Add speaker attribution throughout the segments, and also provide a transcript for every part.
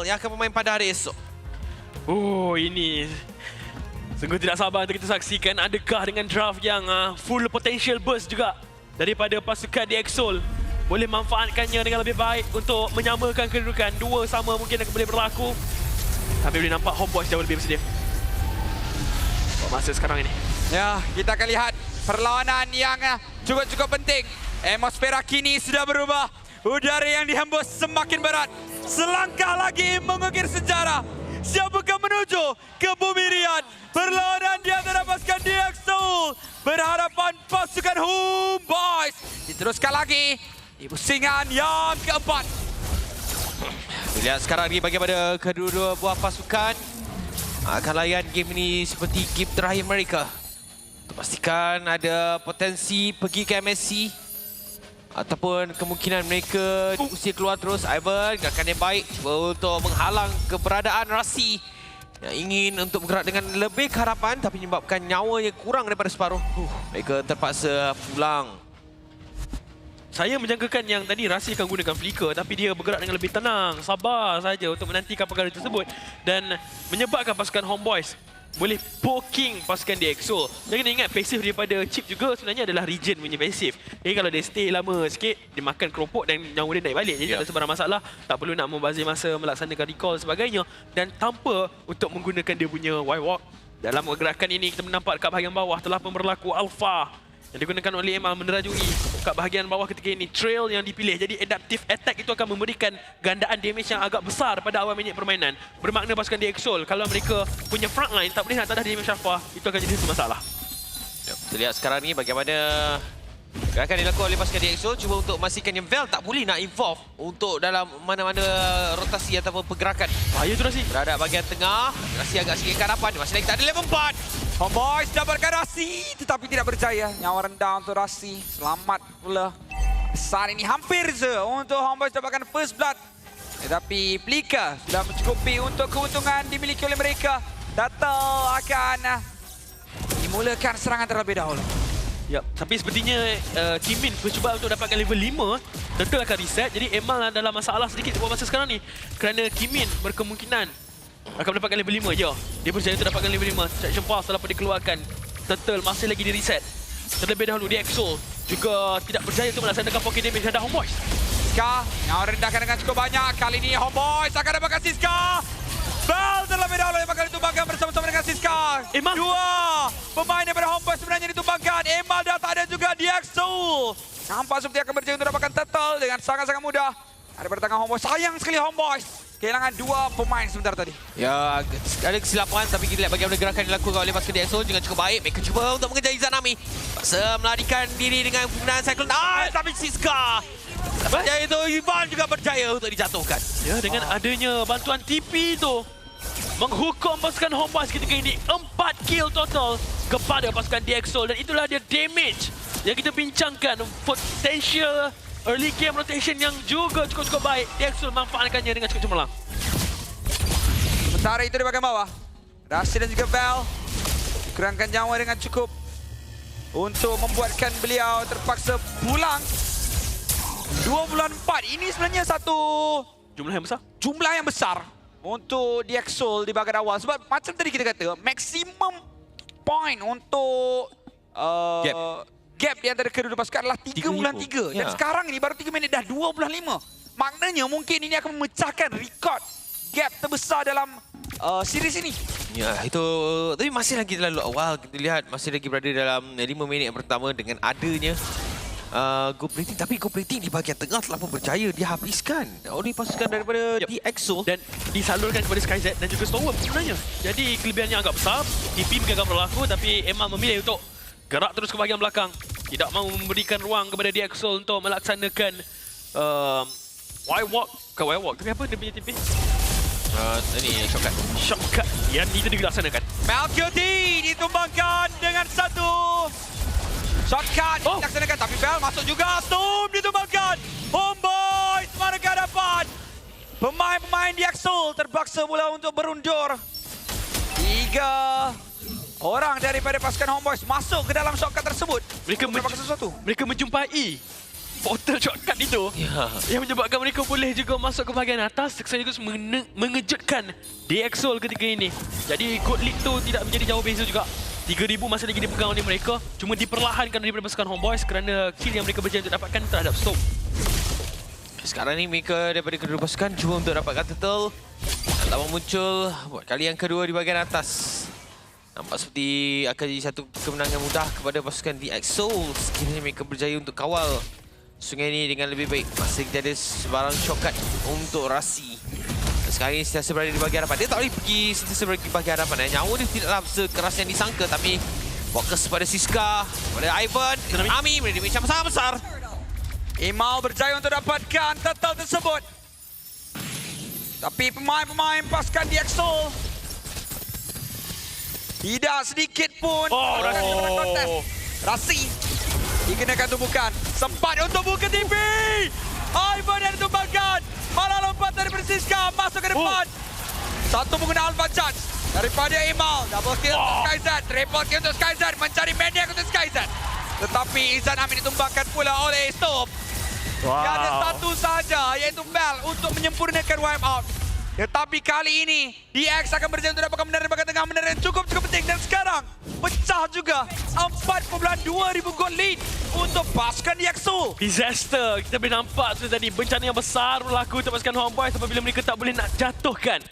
Speaker 1: yang akan bermain pada hari esok.
Speaker 2: Oh, ini sungguh tidak sabar untuk kita saksikan adakah dengan draft yang full potential burst juga daripada pasukan DXOL boleh manfaatkannya dengan lebih baik untuk menyamakan kedudukan. Dua sama mungkin akan boleh berlaku. Tapi boleh nampak Homeboys jauh lebih bersedia. Masa sekarang ini.
Speaker 3: Ya, kita akan lihat perlawanan yang cukup penting. Atmosfera kini sudah berubah. Udara yang dihembus semakin berat. Selangkah lagi mengukir sejarah. Siapakah menuju ke bumi Riyadh? Perlawanan di antara pasukan DXOL berhadapan pasukan Homeboys. Diteruskan lagi di pusingan yang keempat.
Speaker 1: Lihat sekarang ni bagaimana kedua-dua buah pasukan akan layan game ini seperti game terakhir mereka. Untuk pastikan ada potensi pergi ke MSC ataupun kemungkinan mereka diusir keluar terus. Ivan gerakan yang baik cuba untuk menghalang keberadaan Rasi yang ingin untuk bergerak dengan lebih ke hadapan tapi menyebabkan nyawanya kurang daripada separuh. Mereka terpaksa pulang.
Speaker 2: Saya menjangkakan yang tadi Rasi akan gunakan flicker tapi dia bergerak dengan lebih tenang, sabar saja untuk menantikan perkara tersebut dan menyebabkan pasukan Homeboys boleh poking pasukan DXOL. Jangan kena ingat pasif daripada Chip juga sebenarnya adalah region punya pasif. Jadi kalau dia stay lama sikit, dia makan keropok dan nyawa dia naik balik. Jadi tak ada sebarang masalah. Tak perlu nak membazir masa melaksanakan recall sebagainya. Dan tanpa untuk menggunakan dia punya Y-Walk. Dalam gerakan ini kita menampak kat bahagian bawah telah pun berlaku Alpha yang digunakan oleh Emal menerajui kat bahagian bawah ketika ini. Trail yang dipilih. Jadi adaptive attack itu akan memberikan gandaan damage yang agak besar pada awal minit permainan. Bermakna pasukan DXOL kalau mereka punya frontline tak boleh nak tadah damage Alpha, itu akan jadi satu masalah.
Speaker 1: Kita lihat sekarang ni bagaimana gerakan dilakukan oleh pasukan DXOL cuba untuk memastikan yang Vel tak boleh nak involve untuk dalam mana-mana rotasi ataupun pergerakan.
Speaker 2: Bahaya tu Rasi.
Speaker 1: Berada bahagian tengah, Rasi agak sikit ke hadapan. Masih lagi tak ada level 4.
Speaker 3: Homeboys dapatkan Rasi tetapi tidak berjaya. Nyawa rendah untuk Rasi. Selamat pula. Saat ini hampir je untuk Homeboys dapatkan first blood. Tetapi Plika sudah mencukupi untuk keuntungan dimiliki oleh mereka. Turtle akan dimulakan serangan terlebih dahulu.
Speaker 2: Ya, tapi sepertinya Kimin bercuba untuk dapatkan level 5. Tentu akan reset. Jadi Emal dalam masalah sedikit buat masa sekarang ni. Kerana Kimin berkemungkinan akan mendapatkan level 5 je. Dia berjaya untuk dapatkan level 5. Traction Pulse telah pun dikeluarkan. Turtle masih lagi di reset. Terlebih dahulu DXOL juga tidak berjaya untuk melaksanakan pocket damage ada Homeboys.
Speaker 3: Siska yang rendahkan dengan cukup banyak. Kali ini Homeboys akan dapatkan Siska. Bell terlebih dahulu yang bakal ditumbangkan bersama-sama dengan Siska.
Speaker 2: Emal.
Speaker 3: Dua pemain daripada Homeboys sebenarnya ditumbangkan. Emal dah tak ada juga DXOL. Nampak seperti akan berjaya untuk dapatkan Turtle dengan sangat-sangat mudah. Daripada tangan Homeboys. Sayang sekali Homeboys kehilangan dua pemain sebentar tadi.
Speaker 1: Ya, ada kesilapan tapi kita lihat bagaimana gerakan dilakukan oleh pasukan DXOL dengan cukup baik. Mereka cuba untuk mengejar Izanami. Paksa melarikan diri dengan penggunaan Cyclone. Tapi Siska. Berjaya itu, Ivan juga berjaya untuk dijatuhkan.
Speaker 2: Ya, dengan adanya bantuan TP tu menghukum pasukan Homeboys ketika ini 4 kill total kepada pasukan DXOL dan itulah dia damage yang kita bincangkan. Potential early game rotation yang juga cukup baik. DXOL manfaatkannya dengan cukup cemerlang.
Speaker 3: Sementara itu di bahagian bawah, Rasi dan juga Val kurangkan nyawa dengan cukup untuk membuatkan beliau terpaksa pulang. 24 ini sebenarnya satu
Speaker 2: Jumlah yang besar.
Speaker 3: jumlah yang besar untuk DXOL di bahagian awal. Sebab macam tadi kita kata, maksimum point untuk gap di antara kedua pasukan adalah 3-3. Dan sekarang ini baru 3 minit dah 25. Maknanya mungkin ini akan memecahkan rekod gap terbesar dalam series ini.
Speaker 1: Ya, itu tapi masih lagi terlalu awal. Kita lihat masih lagi berada dalam 5 minit yang pertama dengan adanya go plating. Tapi go plating di bahagian tengah telah pun berjaya dihabiskan oleh pasukan daripada DXOL
Speaker 2: Dan disalurkan kepada SkyZ dan juga Stormworm sebenarnya. Jadi kelebihannya agak besar. TP mungkin akan berlaku tapi Emal memilih untuk gerak terus ke bahagian belakang. Tidak mahu memberikan ruang kepada DXOL untuk melaksanakan Y-Walk. Bukan Y-Walk, tapi apa dia punya TP?
Speaker 1: Ini shortcut.
Speaker 2: Shortcut yang itu dilaksanakan.
Speaker 3: Malcuti ditumbangkan dengan satu shortcut dilaksanakan. Tapi Bell masuk juga. Storm ditumbangkan. Homeboys mana ke hadapan. Pemain-pemain DXOL terpaksa pula untuk berundur. 3 orang daripada pasukan Homeboys masuk ke dalam shortcut tersebut.
Speaker 2: Mereka
Speaker 3: mendapatkan sesuatu.
Speaker 2: Mereka menjumpai portal shortcut itu yang menyebabkan mereka boleh juga masuk ke bahagian atas sekaligus mengejutkan DXOL ketika ini. Jadi gold lead tu tidak menjadi jauh beza juga. 3,000 masih lagi dipegang oleh mereka, cuma diperlahankan daripada pasukan Homeboys kerana kill yang mereka berjaya untuk dapatkan terhadap Soap.
Speaker 1: Sekarang ni mereka daripada kedua pasukan cuba untuk dapatkan turtle. Dan lawan muncul buat kali yang kedua di bahagian atas. Nampak seperti akan jadi satu kemenangan mudah kepada pasukan DXOL. Sekiranya mereka berjaya untuk kawal sungai ini dengan lebih baik. Masih ada sebarang shortcut untuk Rasi. Sekarang ini sentiasa berada di bahagian hadapan. Dia tak boleh pergi sentiasa berada di bahagian hadapan. Nyawa dia tidaklah sekeras yang disangka. Tapi fokus pada Siska, pada Ivan, Ami boleh damage yang besar-besar.
Speaker 3: Emal berjaya untuk dapatkan turtle tersebut. Tapi pemain-pemain pasukan DXOL tidak sedikit pun kontes. Rasi dikenakan tumpukan. Sempat untuk buka TV. Ivan yang ditumbangkan. Malah lompat dari Siska masuk ke depan. Satu penggunaan Alpha Charge daripada Emal. Double kill untuk SkyZ. Triple kill untuk SkyZ. Mencari maniac untuk SkyZ. Tetapi Izan Amin ditumbangkan pula oleh Stop. Ada satu saja iaitu Mel untuk menyempurnakan wipeout. Tetapi kali ini DX akan berjaya untuk dapatkan menara di bahagian tengah. Menara yang cukup penting dan sekarang pecah juga 4.2,000 gold lead untuk pasukan DXOL.
Speaker 2: Disaster. Kita boleh nampak sudah tadi bencana yang besar berlaku untuk pasukan Homeboys apabila mereka tak boleh nak jatuhkan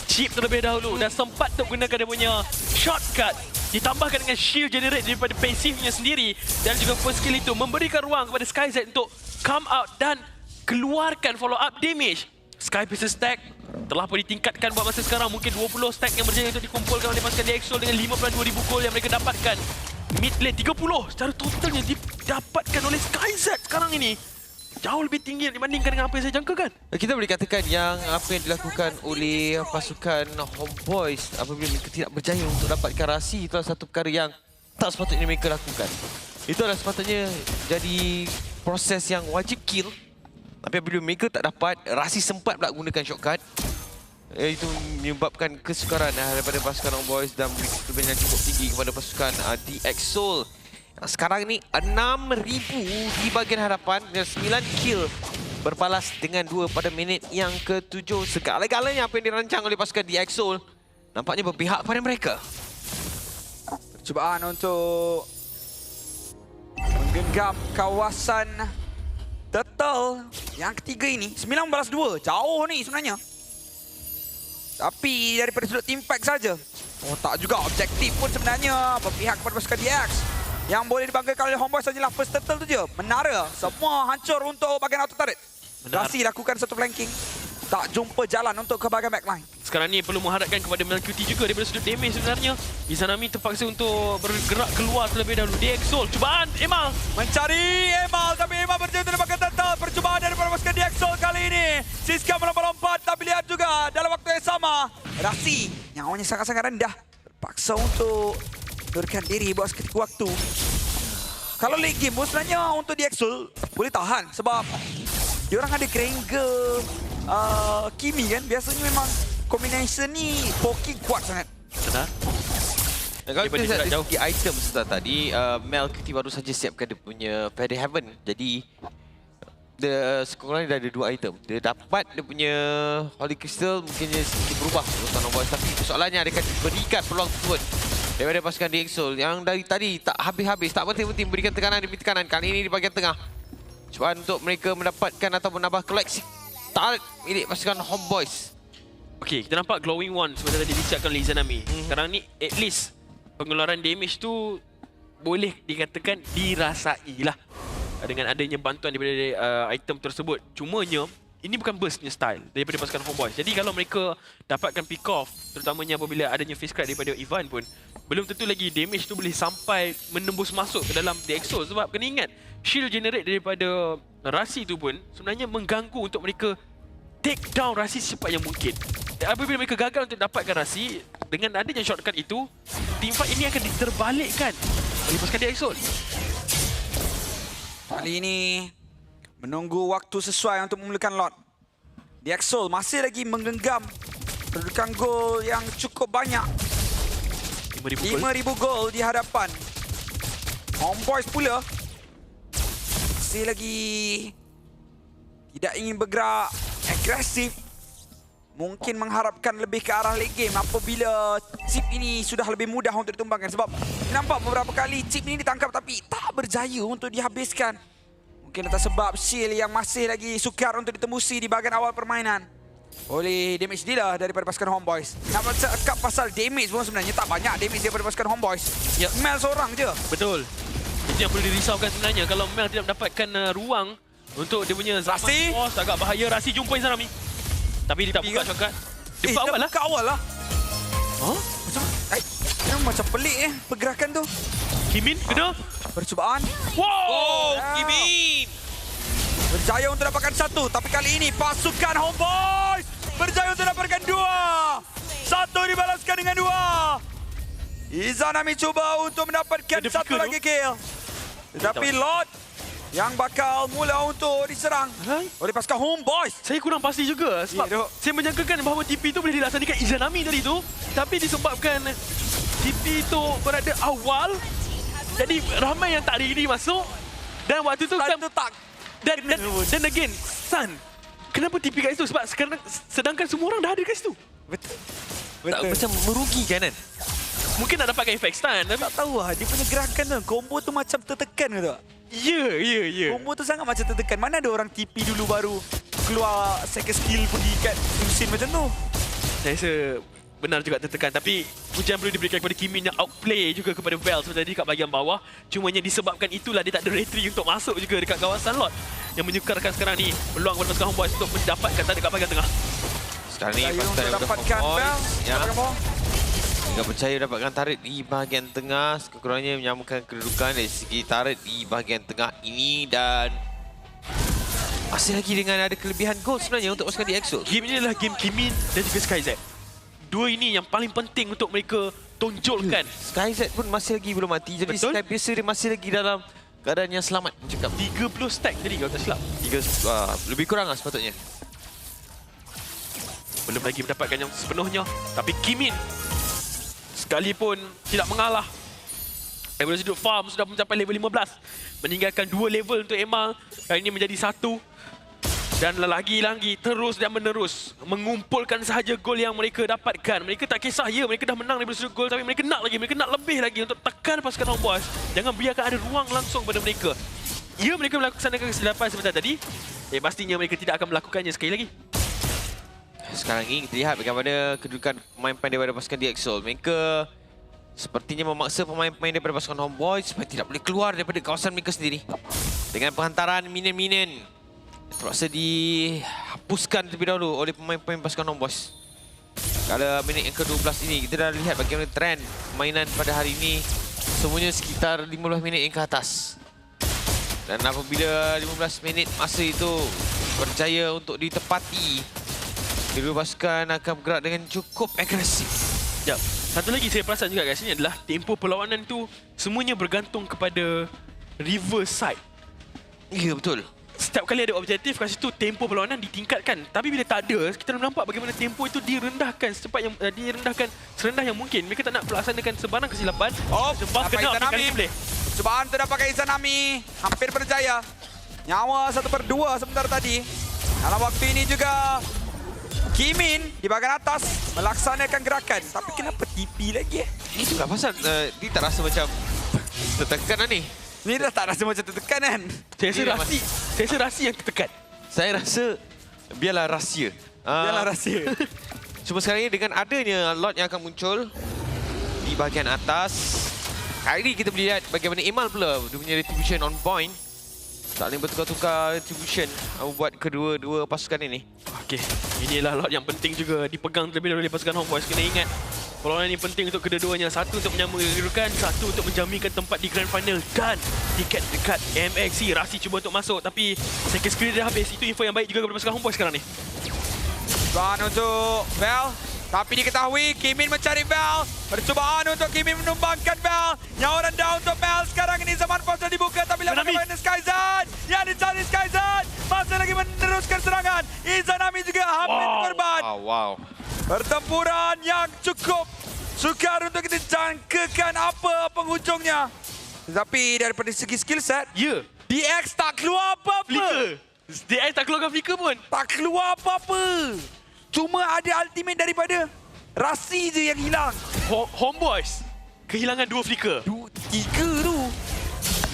Speaker 2: chip terlebih dahulu dan sempat untuk gunakan dia punya shortcut. Ditambahkan dengan shield generate daripada passivenya sendiri dan juga first skill itu memberikan ruang kepada SkyZ untuk come out dan keluarkan follow up damage. Sky Pieces stack telah pun ditingkatkan buat masa sekarang. Mungkin 20 stack yang berjaya untuk dikumpulkan oleh pasukan DXOL dengan 52,000 gold yang mereka dapatkan. Mid lane 30 secara totalnya didapatkan oleh SkyZ sekarang ini. Jauh lebih tinggi dibandingkan dengan apa yang saya jangkakan.
Speaker 1: Kita boleh katakan yang apa yang dilakukan oleh pasukan Homeboys apabila mereka tidak berjaya untuk dapatkan Rasi, itu adalah satu perkara yang tak sepatutnya mereka lakukan. Itu adalah sepatutnya jadi proses yang wajib kill. Tapi apabila mereka tak dapat, Rasi sempat pula gunakan shortcut. Itu menyebabkan kesukaran daripada pasukan Homeboys dan memberi kelebihan yang cukup tinggi kepada pasukan DXOL. Sekarang ni 6,000 di bahagian hadapan dan 9 kill berbalas dengan 2 pada minit yang ke-7. Segala-galanya apa yang dirancang oleh pasukan DXOL nampaknya berpihak pada mereka.
Speaker 3: Percubaan untuk menggenggam kawasan turtle yang ketiga ini. 19-2. Jauh ni sebenarnya. Tapi daripada sudut teamfight saja. Oh, tak juga objektif pun sebenarnya berpihak kepada pasukan DX. Yang boleh dibanggakan oleh Homeboys sajalah first turtle tu je. Menara semua hancur untuk bahagian auto turret. Rasi lakukan satu flanking. Tak jumpa jalan untuk ke bahagian backline.
Speaker 2: Sekarang ni perlu mengharapkan kepada Melqt juga daripada sudut damage sebenarnya. Izanami terpaksa untuk bergerak keluar terlebih dahulu. DXOL cubaan Emal
Speaker 3: mencari Emal, tapi Emal berjaya untuk dapatkan turtle. Percubaan daripada pasukan DXOL kali ini. Siska melompat-lompat tapi lihat juga dalam waktu yang sama Rasi nyawanya sangat-sangat rendah. Terpaksa untuk berikan diri buat seketika waktu. Kalau late game pun sebenarnya untuk DXOL boleh tahan sebab diorang ada Granger, Kimi kan. Biasanya memang combination ni poking kuat sangat.
Speaker 2: Benar.
Speaker 1: Dan kalau kita lihat dari segi item setelah tadi, Melqt baru saja siapkan dia punya Fairy Heaven. Jadi sekurang-kurangnya dah ada 2 item. Dia dapat dia punya Holy Crystal, mungkin dia sedikit berubah untuk Homeboys. Tapi persoalannya adakah diberikan peluang tersebut daripada pasukan DXOL yang dari tadi tak habis-habis, tak berhenti-henti memberikan tekanan demi tekanan. Kali ini di bahagian tengah. Cubaan untuk mereka mendapatkan atau menambah koleksi turret milik pasukan Homeboys.
Speaker 2: Okey, kita nampak Glowing One sebenarnya tadi disiapkan oleh Izanami. Sekarang ni at least pengeluaran damage tu boleh dikatakan dirasai lah dengan adanya bantuan daripada item tersebut. Cumanya ini bukan burst punya style daripada pasukan Homeboys. Jadi kalau mereka dapatkan pick off, terutamanya apabila adanya face crack daripada Ivan pun, belum tentu lagi damage tu boleh sampai menembus masuk ke dalam DXOL. Sebab kena ingat, shield generate daripada Rasi tu pun sebenarnya mengganggu untuk mereka take down Rasi secepat yang mungkin. Dan apabila mereka gagal untuk dapatkan Rasi, dengan adanya shortcut itu, teamfight ini akan diterbalikkan oleh pasukan DXOL.
Speaker 3: Kali ini menunggu waktu sesuai untuk memulakan lot. DXOL masih lagi menggenggam kedudukan gol yang cukup banyak. 5,000 gol di hadapan Homeboys pula. masih lagi tidak ingin bergerak agresif. Mungkin mengharapkan lebih ke arah late game apabila chip ini sudah lebih mudah untuk ditumbangkan. Sebab nampak beberapa kali chip ini ditangkap tapi tak berjaya untuk dihabiskan. Mungkin atas sebab shield yang masih lagi sukar untuk ditembusi di bahagian awal permainan oleh damage dealer daripada pasukan Homeboys. Nak cakap pasal damage pun sebenarnya tak banyak damage daripada pasukan Homeboys.
Speaker 2: Ya.
Speaker 3: Mel seorang je.
Speaker 2: Betul. Itu yang perlu dirisaukan sebenarnya. Kalau Mel tidak mendapatkan ruang untuk dia punya zaman
Speaker 3: Rasi.
Speaker 2: boss, agak bahaya. Rasi jumpa Izanami. Tapi dia tak buka shortcut. Dia buka awal lah.
Speaker 3: Buka awal lah.
Speaker 2: Huh?
Speaker 3: Macam pelik pergerakan tu.
Speaker 2: Kimin kena.
Speaker 3: Percubaan.
Speaker 2: Wow!
Speaker 1: Kimin!
Speaker 3: Berjaya untuk dapatkan satu. Tapi kali ini pasukan Homeboys berjaya untuk dapatkan dua. Satu dibalaskan dengan dua. Izanami cuba untuk mendapatkan satu lagi kill. Tetapi Lord yang bakal mula untuk diserang oleh pasukan Homeboys.
Speaker 2: Saya kurang pasti juga sebab saya menyangkakan bahawa TP itu boleh dilaksanakan Izanami tadi tu. Tapi disebabkan TP itu berada awal, jadi ramai yang tak ready masuk. Dan waktu tu
Speaker 3: Sun tu tak.
Speaker 2: dan again, Sun, kenapa TP kat situ? Sebab sekarang sedangkan semua orang dah ada kat situ.
Speaker 3: Betul.
Speaker 1: Tak, macam merugikan kan?
Speaker 2: Mungkin nak dapatkan efek stun tapi
Speaker 3: Tak tahu lah. Dia punya gerakan tu. Combo tu macam tertekan ke tak?
Speaker 2: ya.
Speaker 3: Combo tu sangat macam tertekan. Mana ada orang TP dulu baru keluar second skill pergi kat mesin macam tu.
Speaker 2: Saya rasa benar juga tertekan, tapi pujian perlu diberikan kepada Kimin yang outplay juga kepada Vel sebenarnya kat bahagian bawah. Cumanya disebabkan itulah dia tak ada retry untuk masuk juga dekat kawasan lot. Yang menyukarkan sekarang ni peluang kepada pasukan Homeboys untuk mendapatkan tanda kat bahagian tengah.
Speaker 1: Sekarang ni
Speaker 3: Untuk
Speaker 1: pasukan
Speaker 3: dapatkan Bell.
Speaker 1: ya. Jika percaya dapatkan turret di bahagian tengah, sekurang-kurangnya menyamakan kedudukan dari segi turret di bahagian tengah ini dan masih lagi dengan ada kelebihan gold sebenarnya untuk pasukan DXO.
Speaker 2: Game ini adalah game Kimin dan juga SkyZ. Dua ini yang paling penting untuk mereka tonjolkan.
Speaker 1: SkyZ pun masih lagi belum mati. Jadi
Speaker 2: Betul.
Speaker 1: Sky biasa dia masih lagi dalam keadaan yang selamat. Cakap
Speaker 2: 30 stack tadi kalau tak silap.
Speaker 1: lebih kurang lah sepatutnya.
Speaker 2: Belum lagi mendapatkan yang sepenuhnya. Tapi Kimin sekalipun tidak mengalah. Daripada sudut farm sudah mencapai level 15. Meninggalkan 2 level untuk Emal. Kali ini menjadi 1. Dan lagi terus dan menerus mengumpulkan sahaja gol yang mereka dapatkan. Mereka tak kisah, ya mereka dah menang daripada sudut gol, tapi mereka nak lagi, mereka nak lebih lagi untuk tekan pasukan Homeboys. Jangan biarkan ada ruang langsung pada mereka. Ya mereka melaksanakan kesilapan sebentar tadi, pastinya mereka tidak akan melakukannya sekali lagi.
Speaker 1: Sekarang ini kita lihat bagaimana kedudukan pemain-pemain daripada pasukan DXO. Mereka sepertinya memaksa pemain-pemain daripada pasukan Homeboys supaya tidak boleh keluar daripada kawasan mereka sendiri. Dengan penghantaran minion-minion terpaksa dihapuskan terlebih dahulu oleh pemain-pemain pasukan Homeboys. Pada minit yang ke-12 ini, kita dah lihat bagaimana trend permainan pada hari ini. Semuanya sekitar 15 minit yang ke atas. Dan apabila 15 minit masa itu berjaya untuk ditepati, kedua pasukan akan bergerak dengan cukup agresif.
Speaker 2: Sekejap. Satu lagi saya perasan juga kat sini adalah tempo perlawanan tu semuanya bergantung kepada Riverside.
Speaker 1: Ya, betul.
Speaker 2: Setiap kali ada objektif kat situ, tempo perlawanan ditingkatkan. Tapi bila tak ada, kita nampak bagaimana tempo itu direndahkan secepat yang direndahkan serendah yang mungkin. Mereka tak nak melaksanakan sebarang kesilapan. Sebab kena aplikasi boleh.
Speaker 3: Cubaan tu dapatkan Izanami. Hampir berjaya. Nyawa 1/2 sebentar tadi. Dalam waktu ini juga Kimin di bahagian atas melaksanakan gerakan. Tapi kenapa TP lagi?
Speaker 1: Itulah pasal dia tak rasa macam tertekan lah ni.
Speaker 3: Ni dah tak rasa macam tertekan kan?
Speaker 2: Saya rasa Rasi yang tertekan.
Speaker 1: Saya rasa biarlah rahsia.
Speaker 3: Biarlah rahsia.
Speaker 1: Cuma sekarang ini dengan adanya lot yang akan muncul di bahagian atas, kali ini kita boleh lihat bagaimana Emal pula dia punya retribution on point. Tak boleh bertukar-tukar retribution buat kedua-dua pasukan ini.
Speaker 2: Okey, inilah lot yang penting juga dipegang terlebih dahulu oleh pasukan Homeboys. Kena ingat, perlawanan ini penting untuk kedua-duanya. Satu untuk menyambung kedudukan, satu untuk menjaminkan tempat di Grand Final dan tiket dekat MXC. Rasi cuba untuk masuk tapi second screen dah habis. Itu info yang baik juga kepada pasukan Homeboys sekarang ni.
Speaker 3: Percubaan untuk Vel. Tapi diketahui Kimin mencari Vel. Percubaan untuk Kimin menumbangkan Vel. Nyawa rendah untuk Vel. Sekarang ini zaman pos dah dibuka. Tapi lawan dengan SkyZ. Yang dicari SkyZ. Masih lagi meneruskan serangan. Izanami juga hampir korban.
Speaker 1: Wow.
Speaker 3: Pertempuran yang cukup sukar untuk kita jangkakan apa penghujungnya. Tetapi daripada segi skill set,
Speaker 2: Ya,
Speaker 3: DX tak keluar apa-apa.
Speaker 2: Flicker. DX tak keluarkan flicker pun.
Speaker 3: Tak keluar apa-apa. Cuma ada ultimate daripada Rasi je yang hilang.
Speaker 2: Homeboys kehilangan 2 flicker.
Speaker 3: 3 tu.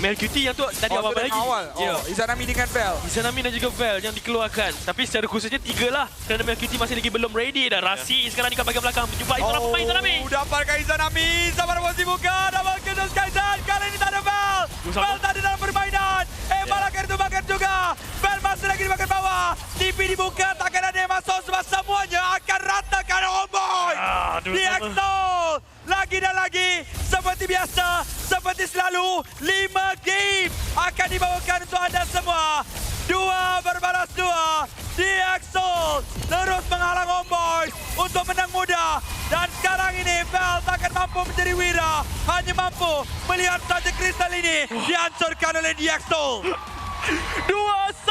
Speaker 2: Mercury yang tu tadi awal lagi.
Speaker 3: Ya. Izanami dengan Vel.
Speaker 2: Izanami dan juga Vel yang dikeluarkan. Tapi secara khususnya 3 lah. Kerana Mercury masih lagi belum ready. Dan Rasi sekarang di bahagian belakang menjumpai seorang pemain Izanami.
Speaker 3: Dapatkan Izanami. Sabar posisi buka. Dapatkan Skyzan. Kali ini tak ada Vel. Vel tak ada dalam permainan. Malah kartu bakar juga. Vel masih lagi di bahagian bawah. TV dibuka. Takkan ada yang masuk sebab semuanya akan ratakan Homeboy. DXO. Lagi dan lagi. Seperti biasa. Seperti selalu. 5 game akan dibawakan untuk anda semua. 2 berbalas 2. DXO terus menghalang Homeboys untuk menang mudah. Dan sekarang ini Vel takkan mampu menjadi wira. Hanya mampu melihat saja kristal ini dihancurkan oleh DXO.
Speaker 2: 2-1